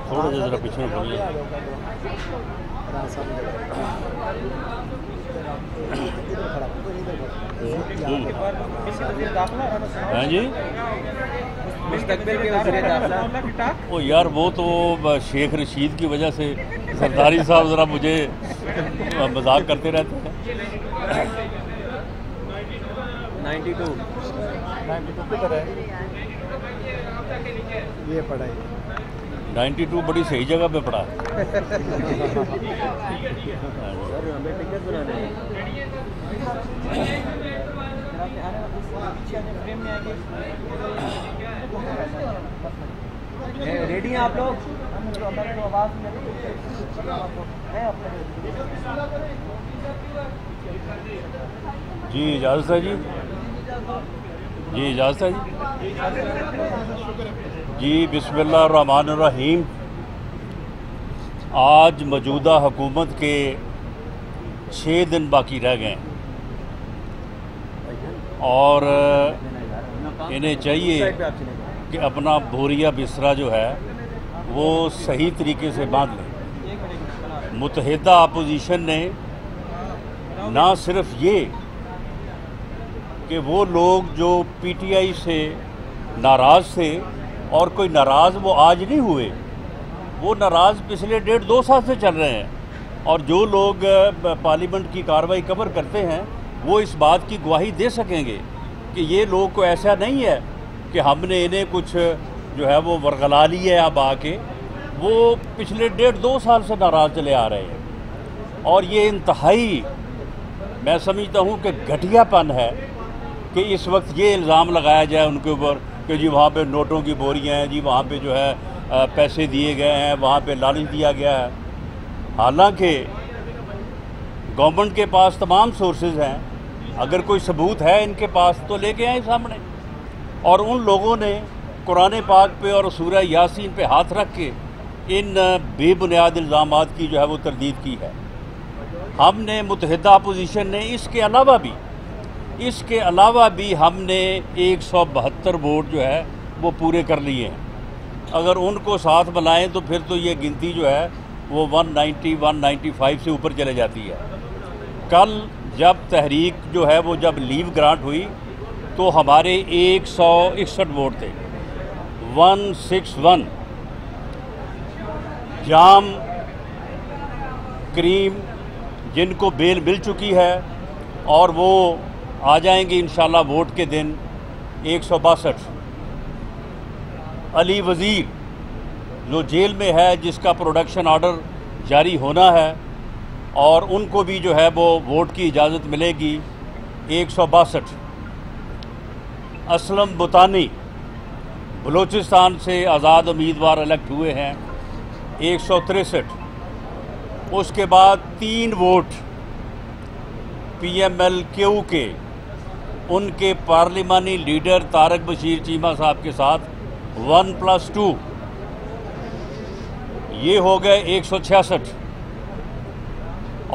थोड़ा सा जरा पीछे में बोलिए। हाँ जी। ओ यार, वो तो शेख रशीद की वजह से सरदारी साहब ज़रा मुझे मजाक करते रहते हैं। 92 ये पढ़ाई 92 बड़ी सही जगह पे पड़ा है। रेडी हैं आप लोग? जी इजाज़त है जी। जी इजाज़त है जी। बिस्मिल्लाहिर्रहमानिर्रहीम। आज मौजूदा हुकूमत के 6 दिन बाकी रह गए और इन्हें चाहिए कि अपना बोरिया बिस्तरा जो है वो सही तरीके से बांध लें। मुत्तहिदा अपोजिशन ने ना सिर्फ ये कि वो लोग जो पीटीआई से नाराज़ थे, और कोई नाराज़ वो आज नहीं हुए, वो नाराज़ पिछले 1.5-2 साल से चल रहे हैं। और जो लोग पार्लियामेंट की कार्रवाई कवर करते हैं वो इस बात की गवाही दे सकेंगे कि ये लोग को ऐसा नहीं है कि हमने इन्हें कुछ जो है वो वरगला लिया है। अब आके वो पिछले 1.5-2 साल से नाराज़ चले आ रहे हैं। और ये इंतहाई मैं समझता हूँ कि घटियापन है कि इस वक्त ये इल्ज़ाम लगाया जाए उनके ऊपर कि जी वहाँ पे नोटों की बोरियाँ हैं, जी वहाँ पे जो है पैसे दिए गए हैं, वहाँ पे लालच दिया गया है। हालांकि गवर्नमेंट के पास तमाम सोर्सेज हैं, अगर कोई सबूत है इनके पास तो लेके आए सामने। और उन लोगों ने कुरान पाक पे और सूरह यासीन पे हाथ रख के इन बेबुनियाद इल्ज़ामात की जो है वो तरदीद की है। हमने मुत्तहिदा अपोजिशन ने इसके अलावा भी हमने 172 वोट जो है वो पूरे कर लिए हैं। अगर उनको साथ मिलाएं तो फिर तो ये गिनती जो है वो 190-195 से ऊपर चले जाती है। कल जब तहरीक जो है वो जब लीव ग्रांट हुई तो हमारे 161 वोट थे। 161 जाम करीम जिनको बेल मिल चुकी है और वो आ जाएंगे इंशाल्लाह वोट के दिन 162। अली वज़ीर जो जेल में है, जिसका प्रोडक्शन ऑर्डर जारी होना है, और उनको भी जो है वो वोट की इजाज़त मिलेगी 162। असलम बुतानी बलूचिस्तान से आज़ाद उम्मीदवार इलेक्ट हुए हैं 163। उसके बाद 3 वोट PML-Q के उनके पार्लिमानी लीडर तारक बशीर चीमा साहब के साथ 1+2 ये हो गए 166।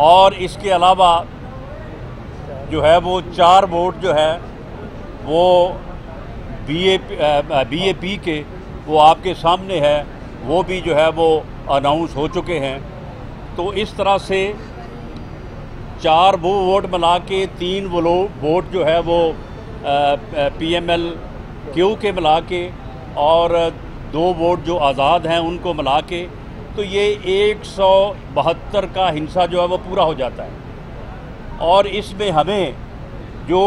और इसके अलावा जो है वो 4 वोट जो है वो BAP के वो आपके सामने है, वो भी जो है वो अनाउंस हो चुके हैं। तो इस तरह से 4 वो वोट मिला के 3 वोट जो है वो PML-Q के मिला के और 2 वोट जो आज़ाद हैं उनको मिला के, तो ये 172 का हिस्सा जो है वो पूरा हो जाता है। और इसमें हमें जो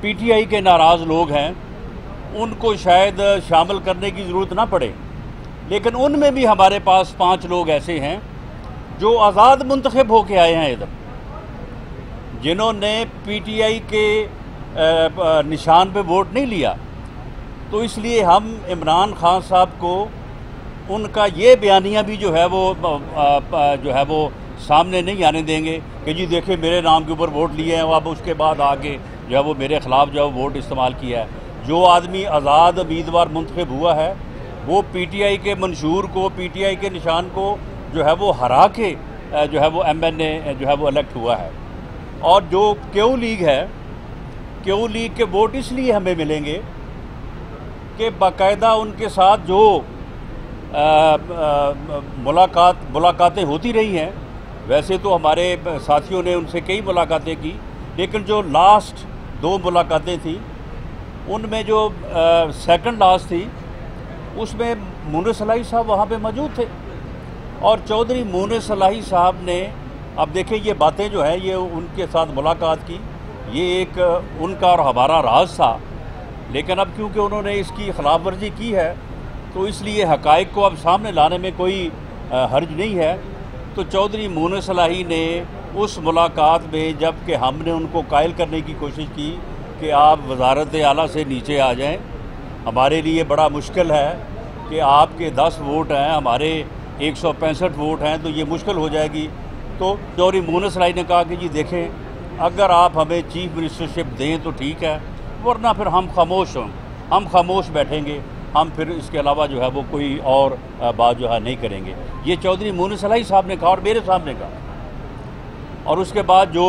PTI के नाराज़ लोग हैं उनको शायद शामिल करने की ज़रूरत ना पड़े, लेकिन उनमें भी हमारे पास 5 लोग ऐसे हैं जो आज़ाद मुंतखब होके आए हैं इधर, जिन्होंने PTI के निशान पे वोट नहीं लिया। तो इसलिए हम इमरान खान साहब को उनका ये बयानिया भी जो है वो सामने नहीं आने देंगे कि जी देखिए मेरे नाम के ऊपर वोट लिए हैं, अब उसके बाद आके जो है वो मेरे ख़िलाफ़ जो है वोट इस्तेमाल किया है। जो आदमी आज़ाद उम्मीदवार मुंतखब हुआ है वो PTI के मंशूर को, PTI के निशान को जो है वो हरा के जो है वो MNA जो है वो इलेक्ट हुआ है। और जो Q लीग है, Q लीग के वोट इसलिए हमें मिलेंगे कि बाकायदा उनके साथ जो मुलाकातें होती रही हैं। वैसे तो हमारे साथियों ने उनसे कई मुलाकातें की, लेकिन जो लास्ट 2 मुलाकातें थी उनमें जो सेकंड लास्ट थी उसमें मुनिर सलाही साहब वहाँ पे मौजूद थे और चौधरी मुनिर सलाही साहब ने, अब देखें ये बातें जो है ये उनके साथ मुलाकात की, ये एक उनका और हमारा राज था, लेकिन अब क्योंकि उन्होंने इसकी खिलाफ वर्जी की है तो इसलिए हक़ाइक़ को अब सामने लाने में कोई हर्ज नहीं है। तो चौधरी मुनिर सलाही ने उस मुलाकात में जब कि हमने उनको कायल करने की कोशिश की कि आप वज़ारत आला से नीचे आ जाएं, हमारे लिए बड़ा मुश्किल है कि आपके 10 वोट हैं, हमारे 165 वोट हैं, तो ये मुश्किल हो जाएगी। तो चौधरी मुनिर सलाही ने कहा कि जी देखें, अगर आप हमें चीफ मिनिस्टरशिप दें तो ठीक है, वरना फिर हम खामोश बैठेंगे, हम फिर इसके अलावा जो है वो कोई और बात जो है नहीं करेंगे। ये चौधरी मुनिर सलाही साहब ने कहा और मेरे सामने कहा। और उसके बाद जो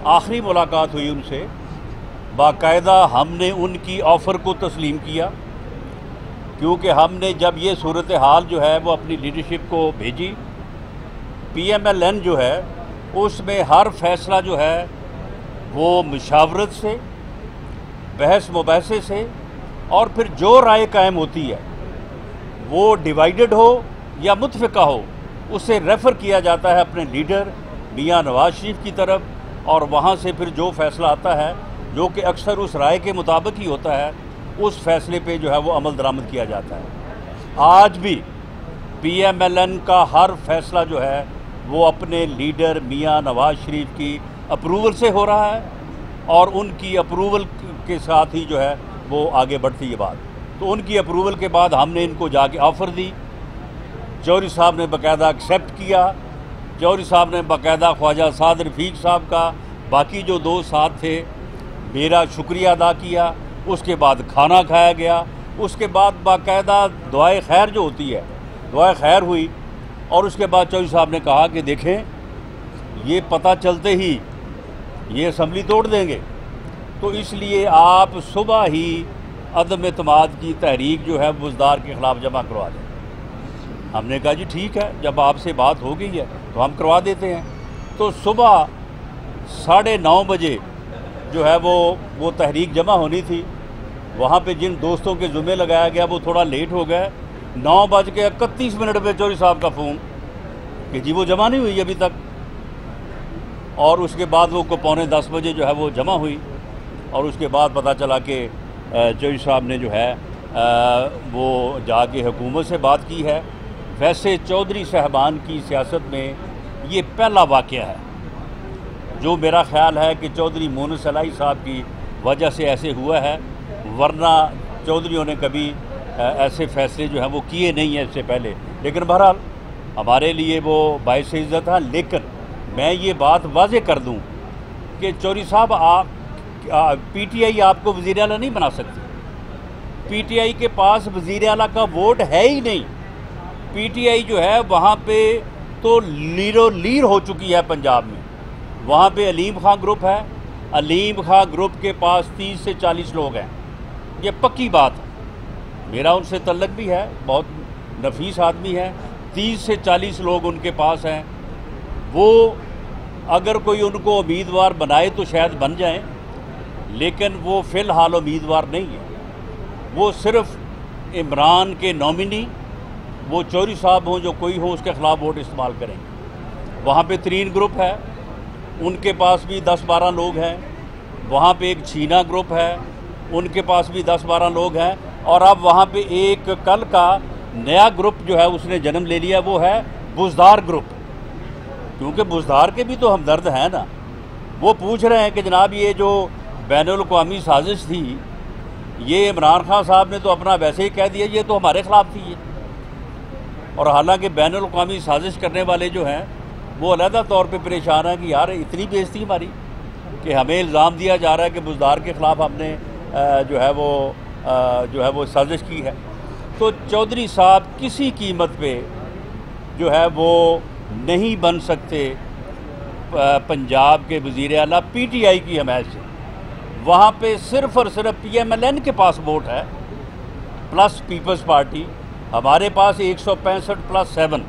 आखिरी मुलाकात हुई उनसे, बाकायदा हमने उनकी ऑफ़र को तस्लीम किया, क्योंकि हमने जब ये सूरत हाल जो है वो अपनी लीडरशिप को भेजी, PMLN जो है उसमें हर फैसला जो है वो मुशावरत से, बहस मुबाहसे से, और फिर जो राय कायम होती है वो डिवाइडेड हो या मुतफ़िका हो, उसे रेफ़र किया जाता है अपने लीडर मियां नवाज शरीफ की तरफ, और वहाँ से फिर जो फ़ैसला आता है जो कि अक्सर उस राय के मुताबिक ही होता है, उस फैसले पे जो है वो अमल दरामद किया जाता है। आज भी PMLN का हर फैसला जो है वो अपने लीडर मियां नवाज शरीफ की अप्रूवल से हो रहा है और उनकी अप्रूवल के साथ ही जो है वो आगे बढ़ती है बात। तो उनकी अप्रूवल के बाद हमने इनको जाके ऑफ़र दी, चौधरी साहब ने बाकायदा एक्सेप्ट किया, चौधरी साहब ने बाकायदा ख्वाजा साद रफ़ीक साहब का, बाकी जो 2 साथ थे, मेरा शुक्रिया अदा किया। उसके बाद खाना खाया गया, उसके बाद बाकायदा दुआए खैर जो होती है, दुआए खैर हुई, और उसके बाद चौधरी साहब ने कहा कि देखें ये पता चलते ही ये असम्बली तोड़ देंगे, तो इसलिए आप सुबह ही अदम एतमाद की तहरीक जो है बुज़दार के ख़िलाफ़ जमा करवा दें। हमने कहा जी ठीक है, जब आपसे बात हो गई है तो हम करवा देते हैं। तो सुबह 9:30 बजे जो है वो तहरीक जमा होनी थी। वहाँ पे जिन दोस्तों के ज़ुम्मे लगाया गया वो थोड़ा लेट हो गए। 9:31 पे चौधरी साहब का फ़ोन कि जी वो जमा नहीं हुई अभी तक, और उसके बाद वो 9:45 बजे जो है वो जमा हुई, और उसके बाद पता चला कि चौधरी साहब ने जो है वो जाके हुकूमत से बात की है। वैसे चौधरी साहबान की सियासत में ये पहला वाक़या है जो मेरा ख़्याल है कि चौधरी मुनिर सलाही साहब की वजह से ऐसे हुआ है, वरना चौधरीयों ने कभी ऐसे फ़ैसले जो हैं वो किए नहीं हैं इससे पहले। लेकिन बहरहाल हमारे लिए वो बाइस इज़्ज़त है। लेकिन मैं ये बात वाज़े कर दूं कि चौधरी साहब, आप PTI आपको वज़ीर आला नहीं बना सकती। PTI के पास वज़ीर आला का वोट है ही नहीं। PTI जो है वहाँ पे तो लीर हो चुकी है पंजाब में। वहाँ पे अलीम खां ग्रुप है, अलीम खां ग्रुप के पास 30 से 40 लोग हैं, ये पक्की बात है। मेरा उनसे तल्लक भी है, बहुत नफीस आदमी है। 30 से 40 लोग उनके पास हैं। वो अगर कोई उनको उम्मीदवार बनाए तो शायद बन जाएं, लेकिन वो फ़िलहाल उम्मीदवार नहीं है। वो सिर्फ़ इमरान के नॉमिनी, वो चौधरी साहब हों जो कोई हो, उसके ख़िलाफ़ वोट इस्तेमाल करेंगे। वहाँ पे 3 ग्रुप है, उनके पास भी 10-12 लोग हैं। वहाँ पे एक छीना ग्रुप है, उनके पास भी 10-12 लोग हैं। और अब वहाँ पे एक कल का नया ग्रुप जो है उसने जन्म ले लिया, वो है बुज़दार ग्रुप, क्योंकि बुज़दार के भी तो हमदर्द हैं ना। वो पूछ रहे हैं कि जनाब ये जो बैनुल-अक़वामी साजिश थी, ये इमरान खान साहब ने तो अपना वैसे ही कह दिया, ये तो हमारे ख़िलाफ़ थी ये। और हालांकि बैनुल-अक़वामी साजिश करने वाले जो हैं वो अलहदा तौर पे परेशान हैं कि यार इतनी बेइज्जती हमारी कि हमें इल्ज़ाम दिया जा रहा है कि बुज़दार के ख़िलाफ़ हमने जो है वो साजिश की है। तो चौधरी साहब किसी कीमत पे जो है वो नहीं बन सकते पंजाब के वज़ीर आला PTI की हमायत से। वहाँ पे सिर्फ़ और सिर्फ PMLN के पास वोट है, प्लस पीपल्स पार्टी। हमारे पास 165+7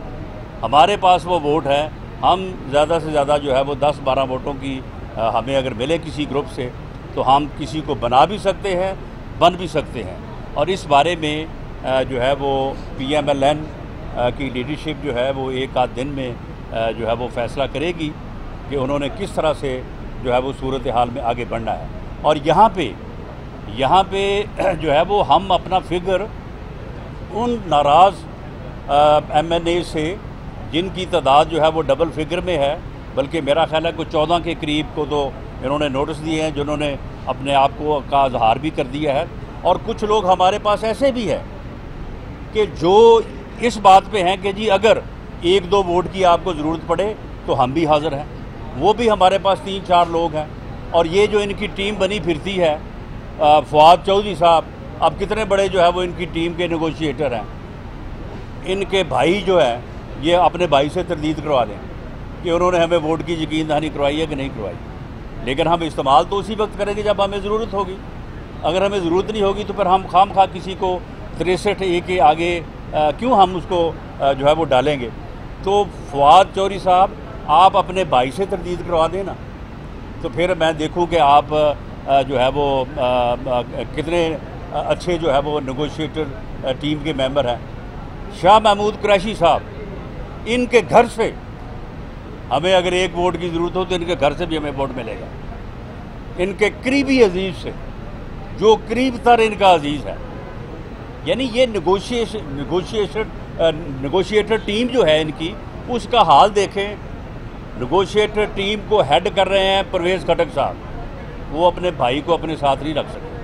हमारे पास वो वोट है। हम ज़्यादा से ज़्यादा जो है वो 10-12 वोटों की हमें अगर मिले किसी ग्रुप से तो हम किसी को बना भी सकते हैं, बन भी सकते हैं। और इस बारे में जो है वो PMLN की लीडरशिप जो है वो एक आध दिन में जो है वो फ़ैसला करेगी कि उन्होंने किस तरह से जो है वो सूरत हाल में आगे बढ़ना है। और यहाँ पे जो है वो हम अपना फिगर उन नाराज़ MNA से जिनकी तादाद जो है वो डबल फिगर में है, बल्कि मेरा ख्याल है कि 14 के करीब को तो इन्होंने नोटिस दिए हैं जिन्होंने अपने आप को का इजहार भी कर दिया है। और कुछ लोग हमारे पास ऐसे भी हैं कि जो इस बात पे हैं कि जी अगर 1-2 वोट की आपको ज़रूरत पड़े तो हम भी हाज़िर हैं। वो भी हमारे पास 3-4 लोग हैं। और ये जो इनकी टीम बनी फिरती है, फवाद चौधरी साहब अब कितने बड़े जो है वो इनकी टीम के नेगोशिएटर हैं। इनके भाई जो है ये अपने भाई से तरदीद करवा दें कि उन्होंने हमें वोट की यकीन दहानी करवाई है कि नहीं करवाई, लेकिन हम इस्तेमाल तो उसी वक्त करेंगे जब हमें ज़रूरत होगी। अगर हमें ज़रूरत नहीं होगी तो फिर हम खामखा किसी को 63A के आगे क्यों हम उसको जो है वो डालेंगे। तो फवाद चौधरी साहब आप अपने भाई से तरदीद करवा दें ना, तो फिर मैं देखूं कि आप जो है वो कितने अच्छे जो है वो नेगोशिएटर टीम के मेंबर हैं। शाह महमूद कुरैशी साहब, इनके घर से हमें अगर 1 वोट की ज़रूरत हो तो इनके घर से भी हमें वोट मिलेगा। इनके करीबी अजीज़ से, जो करीब तर इनका अजीज़ है, यानी ये नेगोशिएटर टीम जो है इनकी, उसका हाल देखें। नेगोशिएटर टीम को हेड कर रहे हैं परवेज़ खटक साहब। वो अपने भाई को अपने साथ नहीं रख सकते।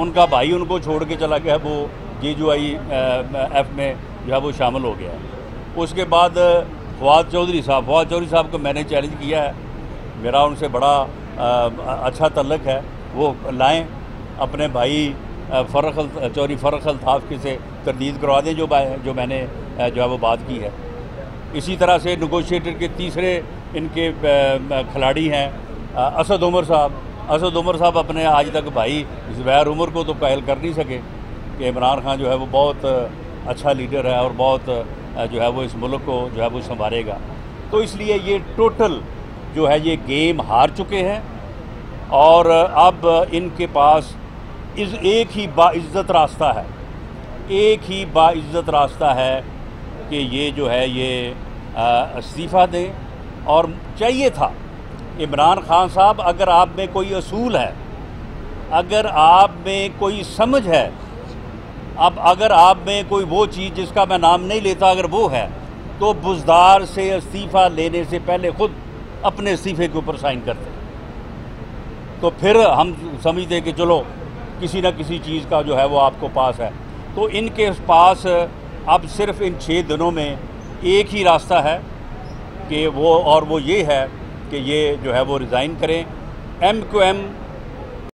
उनका भाई उनको छोड़ के चला गया, वो JUIF में जो है वो शामिल हो गया है। उसके बाद फवाद चौधरी साहब को मैंने चैलेंज किया है, मेरा उनसे बड़ा अच्छा तल्लक है। वो लाएं अपने भाई चौधरी फ़र्रुख अल्ताफ़ से तरदीद करवा दें जो मैंने जो है वो बात की है। इसी तरह से नेगोशिएटर के तीसरे इनके खिलाड़ी हैं असद उमर साहब अपने आज तक भाई ज़ुबैर उमर को तो कायल कर नहीं सके कि इमरान खान जो है वो बहुत अच्छा लीडर है और बहुत जो है वो इस मुल्क को जो है वो संभालेगा। तो इसलिए ये टोटल जो है ये गेम हार चुके हैं। और अब इनके पास एक ही बाइज़्ज़त रास्ता है कि ये जो है ये इस्तीफ़ा दें। और चाहिए था इमरान खान साहब, अगर आप में कोई असूल है, अगर आप में कोई समझ है, अब अगर आप में कोई वो चीज़ जिसका मैं नाम नहीं लेता अगर वो है, तो बुज़दार से इस्तीफ़ा लेने से पहले ख़ुद अपने इस्तीफ़े के ऊपर साइन करते, तो फिर हम समझते कि चलो किसी न किसी चीज़ का जो है वो आपको पास है। तो इनके पास अब सिर्फ इन 6 दिनों में एक ही रास्ता है कि वो ये है कि ये जो है वो रिज़ाइन करें। MQM